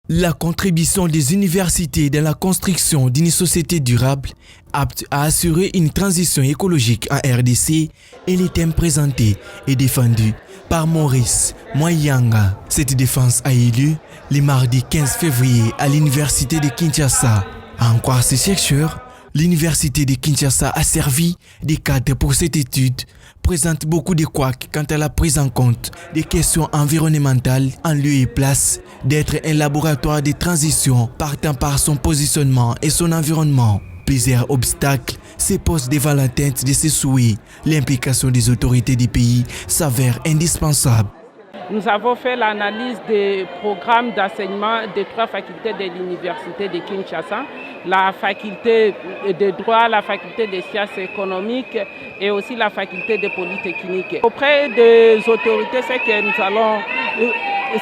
La contribution des universités dans la construction d'une société durable apte à assurer une transition écologique en RDC est le thème présenté et défendu par Maurice Mwayanga. Cette défense a eu lieu le mardi 15 février à l'université de Kinshasa. À en croire ses chercheurs, l'université de Kinshasa a servi de cadre pour cette étude, présente beaucoup de couacs quant à la prise en compte des questions environnementales en lieu et place d'être un laboratoire de transition partant par son positionnement et son environnement. Plusieurs obstacles se posent devant l'atteinte de ces souhaits. L'implication des autorités du pays s'avère indispensable. Nous avons fait l'analyse des programmes d'enseignement des 3 facultés de l'université de Kinshasa, la faculté de droit, la faculté des sciences économiques et aussi la faculté de polytechnique. Auprès des autorités, ce que nous allons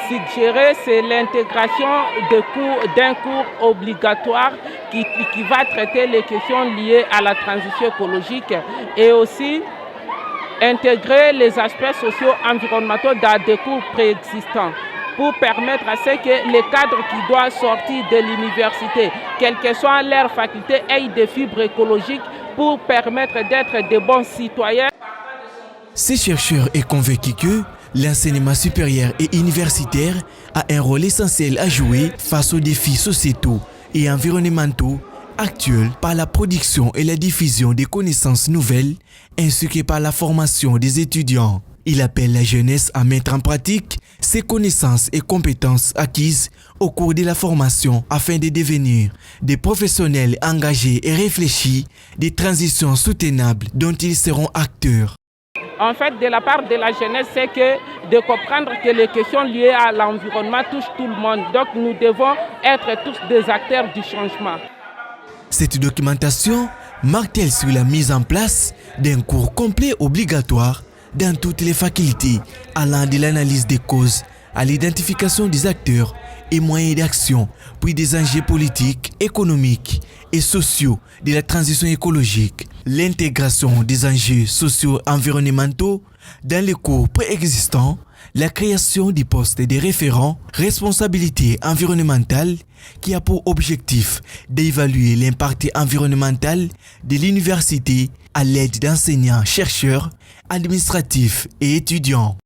suggérer, c'est l'intégration d'un cours obligatoire qui va traiter les questions liées à la transition écologique et aussi intégrer les aspects socio-environnementaux dans des cours préexistants pour permettre à ce que les cadres qui doivent sortir de l'université, quelle que soit leur faculté, aient des fibres écologiques pour permettre d'être de bons citoyens. Ces chercheurs est convaincu que l'enseignement supérieur et universitaire a un rôle essentiel à jouer face aux défis sociétaux et environnementaux actuels par la production et la diffusion des connaissances nouvelles ainsi que par la formation des étudiants. Il appelle la jeunesse à mettre en pratique ces connaissances et compétences acquises au cours de la formation afin de devenir des professionnels engagés et réfléchis des transitions soutenables dont ils seront acteurs. En fait, de la part de la jeunesse, c'est de comprendre que les questions liées à l'environnement touchent tout le monde. Donc nous devons être tous des acteurs du changement. Cette documentation marque-t-elle sur la mise en place d'un cours complet obligatoire dans toutes les facultés, allant de l'analyse des causes à l'identification des acteurs et moyens d'action, puis des enjeux politiques, économiques et sociaux de la transition écologique. L'intégration des enjeux socio-environnementaux dans les cours préexistants, la création des postes de référents, responsabilité environnementale qui a pour objectif d'évaluer l'impact environnemental de l'université à l'aide d'enseignants, chercheurs, administratifs et étudiants.